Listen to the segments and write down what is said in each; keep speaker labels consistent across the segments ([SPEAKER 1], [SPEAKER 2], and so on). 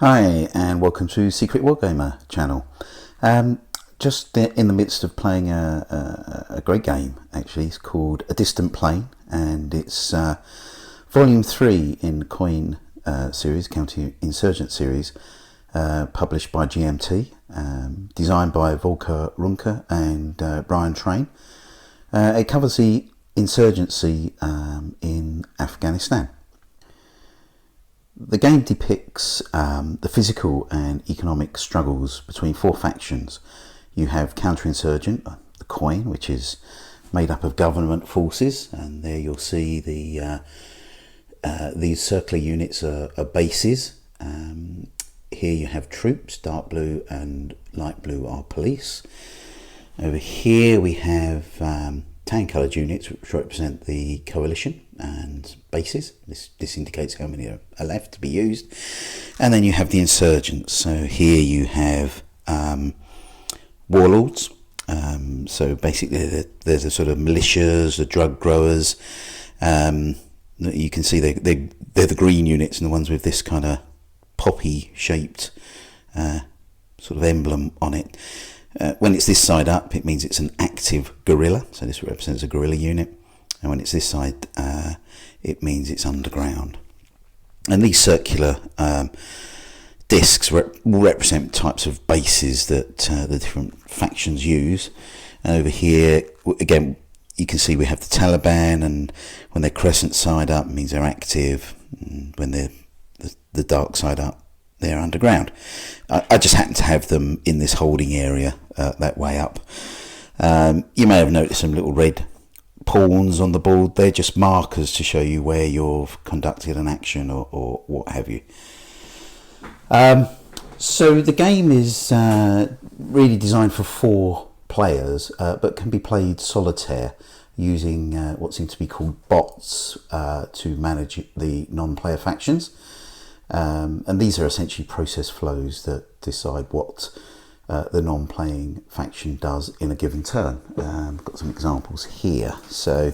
[SPEAKER 1] Hi and welcome to Secret Wargamer channel. Just in the midst of playing a great game actually. It's called A Distant Plane and it's volume 3 in Coin series, Counter Insurgent series, published by GMT, designed by Volko, Ruhnke and Brian Train. It covers the insurgency in Afghanistan. The game depicts the physical and economic struggles between four factions. You have counterinsurgent, the Coin, which is made up of government forces, and there you'll see these circular units are bases. Here you have troops, dark blue and light blue are police. Over here we have tan coloured units which represent the coalition and bases. This indicates how many are left to be used. And then you have the insurgents. So here you have warlords. So basically there's a sort of militias, the drug growers. You can see they're the green units and the ones with this kind of poppy shaped sort of emblem on it. When it's this side up, it means it's an active guerrilla, so this represents a guerrilla unit. And when it's this side, it means it's underground. And these circular discs represent types of bases that the different factions use. And over here, again, you can see we have the Taliban, and when they're crescent side up, it means they're active. And when they're the dark side up, they're underground. I just happen to have them in this holding area that way up. You may have noticed some little red pawns on the board. They're just markers to show you where you've conducted an action or what have you. So the game is really designed for 4 players, but can be played solitaire using what seem to be called bots to manage the non-player factions. And these are essentially process flows that decide what the non-playing faction does in a given turn. I've got some examples here. So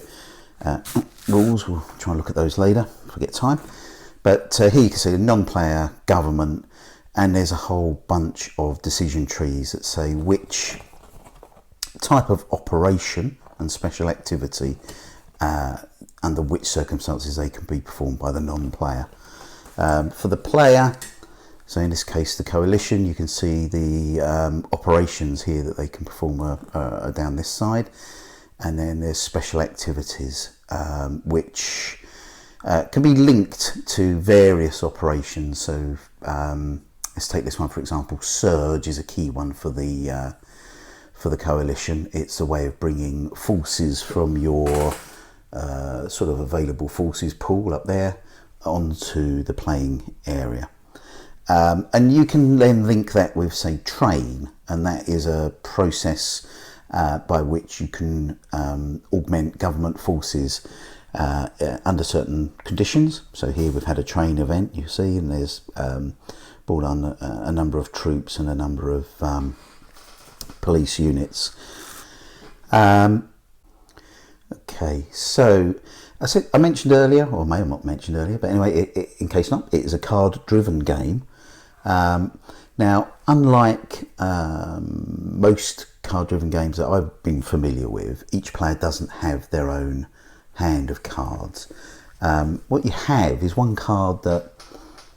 [SPEAKER 1] rules, we'll try and look at those later if we get time. But here you can see the non-player, government, and there's a whole bunch of decision trees that say which type of operation and special activity under which circumstances they can be performed by the non-player. For the player, so in this case the coalition, you can see the operations here that they can perform are down this side, and then there's special activities which can be linked to various operations. So let's take this one for example. Surge is a key one for the coalition. It's a way of bringing forces from your sort of available forces pool up there onto the playing area. And you can then link that with, say, train, and that is a process by which you can augment government forces under certain conditions. So here we've had a train event, you see, and there's brought on a number of troops and a number of police units. Okay, so I mentioned earlier, or may have not mentioned earlier, but anyway, in case not, it is a card-driven game. Now, unlike most card-driven games that I've been familiar with, each player doesn't have their own hand of cards. What you have is one card that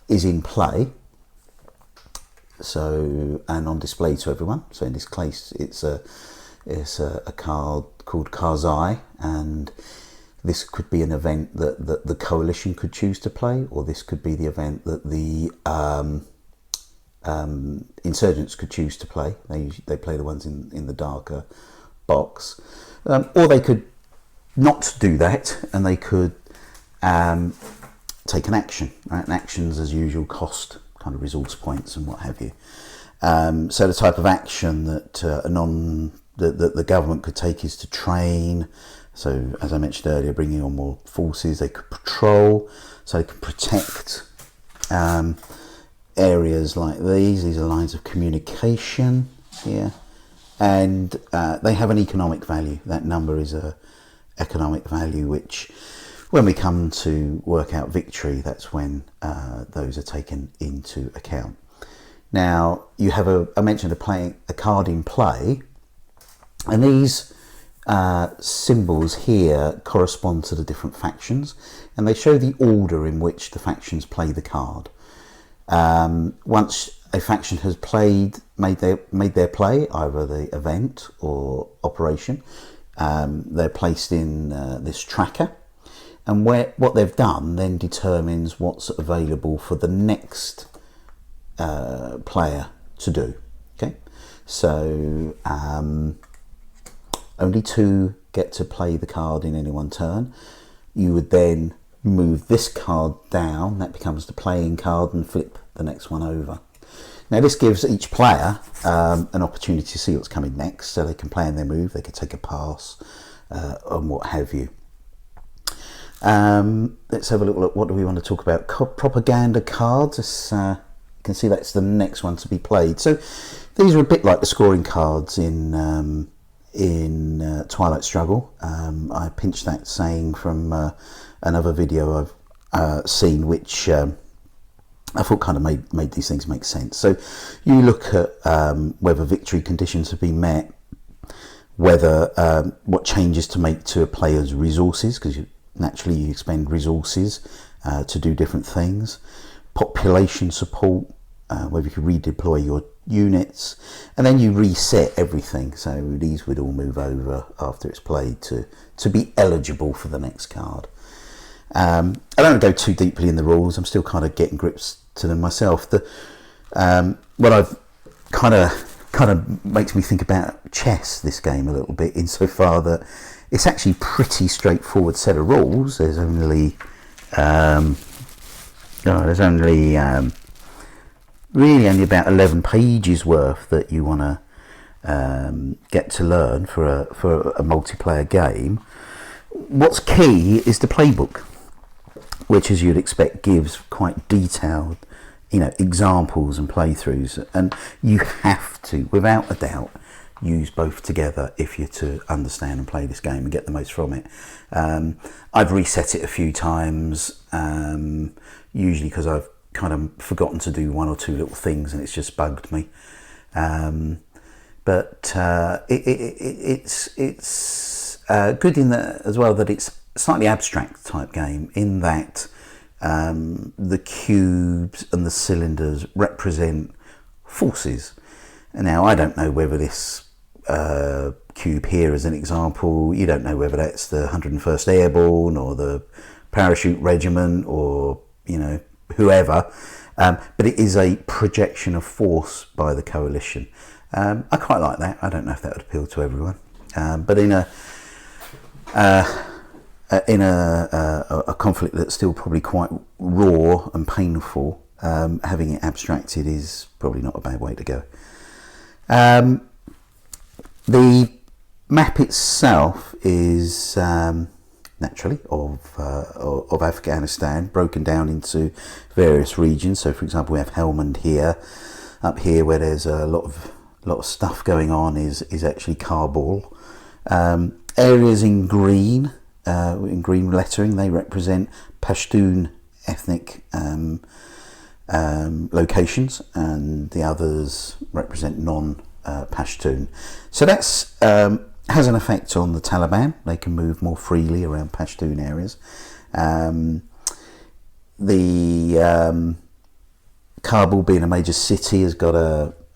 [SPEAKER 1] is in play, so and on display to everyone. So in this case, it's a card called Karzai, and this could be an event that the coalition could choose to play, or this could be the event that the insurgents could choose to play. They play the ones in the darker box, or they could not do that and they could take an action. Right? And actions, as usual, cost kind of resource points and what have you. So the type of action that the government could take is to train. So as I mentioned earlier, bringing on more forces. They could patrol, so they can protect areas like these. These are lines of communication here, and they have an economic value. That number is a economic value which when we come to work out victory, that's when those are taken into account. Now, you have I mentioned a card in play, and these symbols here correspond to the different factions, and they show the order in which the factions play the card. Once a faction has made their play, either the event or operation, they're placed in this tracker, and what they've done then determines what's available for the next player to do. Okay, so only 2 get to play the card in any one turn. You would then move this card down, that becomes the playing card, and flip the next one over. Now this gives each player an opportunity to see what's coming next, so they can plan their move, they could take a pass and what have you. Let's have a little look. What do we want to talk about? Propaganda cards. You can see that's the next one to be played. So these are a bit like the scoring cards in Twilight Struggle. I pinched that saying from another video I've seen, which I thought kind of made these things make sense. So you look at whether victory conditions have been met, whether what changes to make to a player's resources, because naturally you expend resources to do different things, population support, whether you can redeploy your units, and then you reset everything. So these would all move over after it's played to be eligible for the next card. I don't go too deeply in the rules. I'm still kind of getting grips to them myself. What I've kind of makes me think about chess, this game, a little bit, insofar that it's actually pretty straightforward set of rules. There's only really only about 11 pages worth that you want to get to learn for a multiplayer game. What's key is the playbook, which, as you'd expect, gives quite detailed, examples and playthroughs, and you have to, without a doubt, use both together if you're to understand and play this game and get the most from it. I've reset it a few times, usually because I've kind of forgotten to do 1 or 2 little things and it's just bugged me. But it's good in that as well, that it's a slightly abstract type game, in that the cubes and the cylinders represent forces. And now I don't know whether this cube here, as an example, you don't know whether that's the 101st Airborne or the Parachute Regiment or whoever, but it is a projection of force by the coalition. I quite like that. I don't know if that would appeal to everyone, but in a conflict that's still probably quite raw and painful, having it abstracted is probably not a bad way to go. The map itself is naturally of Afghanistan, broken down into various regions. So, for example, we have Helmand here. Up here, where there's a lot of stuff going on, is actually Kabul. Areas in green lettering, they represent Pashtun ethnic locations, and the others represent non-Pashtun. So that's has an effect on the Taliban. They can move more freely around Pashtun areas. Kabul, being a major city, has got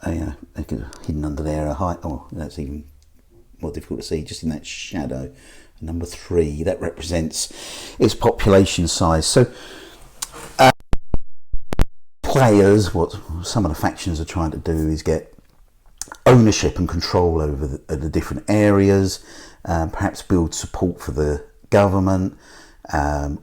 [SPEAKER 1] hidden under there a height. Oh, that's even more difficult to see, just in that shadow. Number 3, that represents its population size. So players, what some of the factions are trying to do is get ownership and control over the different areas, perhaps build support for the government,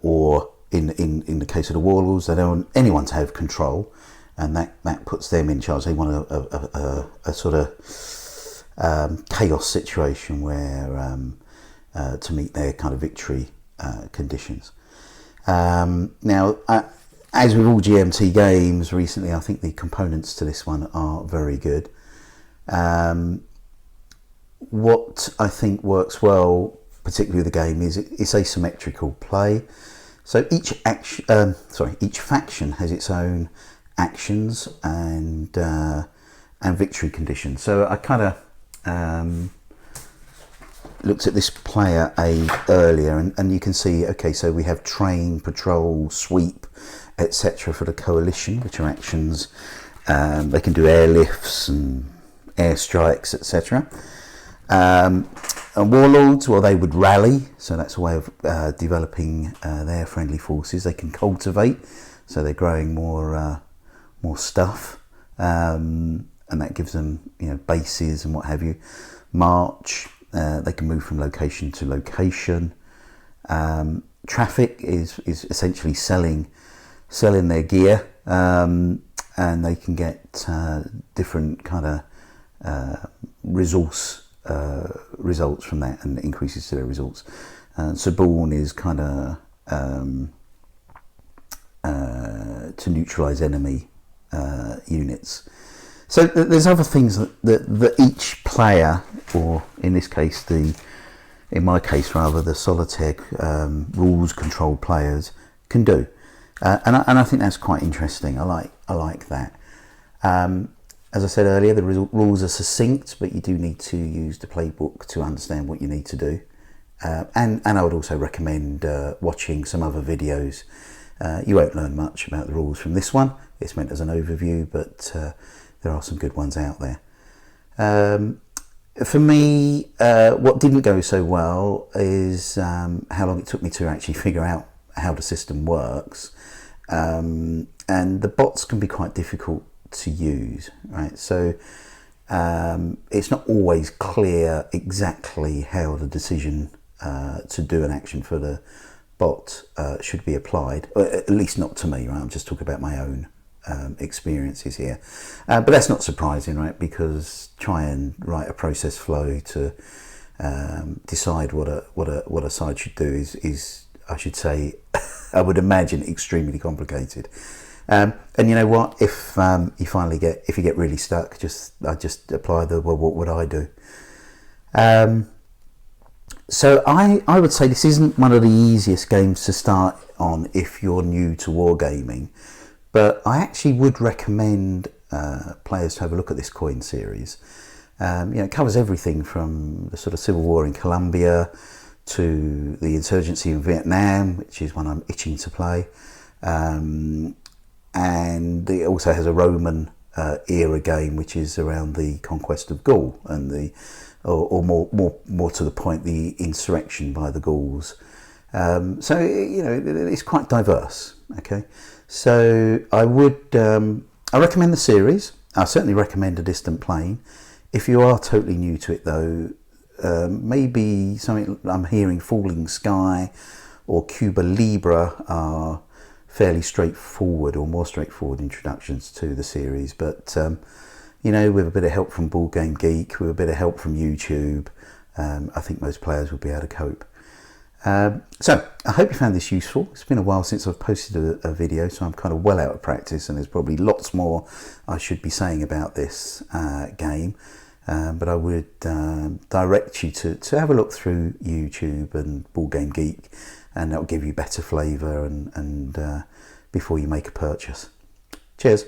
[SPEAKER 1] or in the case of the warlords, they don't want anyone to have control, and that puts them in charge. They want a sort of chaos situation where to meet their kind of victory conditions. Now, as with all GMT games recently, I think the components to this one are very good. What I think works well particularly with the game, is it's asymmetrical play. So each faction has its own actions and victory conditions. So I kind of looked at this player aid earlier, and you can see, okay, so we have train, patrol, sweep, etc. for the coalition, which are actions. They can do airlifts and airstrikes, etc. And warlords, well, they would rally, so that's a way of developing their friendly forces. They can cultivate, so they're growing more stuff, and that gives them, you know, bases and what have you. March, they can move from location to location. Traffic is essentially selling their gear, and they can get different kind of resource results from that, and increases to their results. Suborn is kind of to neutralize enemy units. So there's other things that each player, or in this case, in my case rather, the solitaire rules control players can do, and I think that's quite interesting. I like that. As I said earlier, the rules are succinct, but you do need to use the playbook to understand what you need to do. And I would also recommend watching some other videos. You won't learn much about the rules from this one. It's meant as an overview, but there are some good ones out there. For me, what didn't go so well is how long it took me to actually figure out how the system works. And the bots can be quite difficult to use, right? So it's not always clear exactly how the decision to do an action for the bot should be applied, or at least not to me, right? I'm just talking about my own experiences here, but that's not surprising, right? Because try and write a process flow to decide what a side should do is I should say, I would imagine, extremely complicated. And you know what? If you get really stuck, I just apply well, what would I do? So I would say this isn't one of the easiest games to start on if you're new to wargaming, but I actually would recommend players to have a look at this coin series. It covers everything from the sort of civil war in Colombia to the insurgency in Vietnam, which is one I'm itching to play. And it also has a Roman era game, which is around the conquest of Gaul and or more to the point, the insurrection by the Gauls. So it's quite diverse. Okay, so I recommend the series. I certainly recommend A Distant Plain. If you are totally new to it, though, maybe something I'm hearing, Falling Sky or Cuba Libre are fairly straightforward, or more straightforward introductions to the series. But with a bit of help from Board Game Geek, with a bit of help from YouTube, I think most players will be able to cope. So I hope you found this useful. It's been a while since I've posted a video, so I'm kind of well out of practice, and there's probably lots more I should be saying about this game. But I would direct you to have a look through YouTube and Board Game Geek, and that'll give you better flavour and before you make a purchase. Cheers.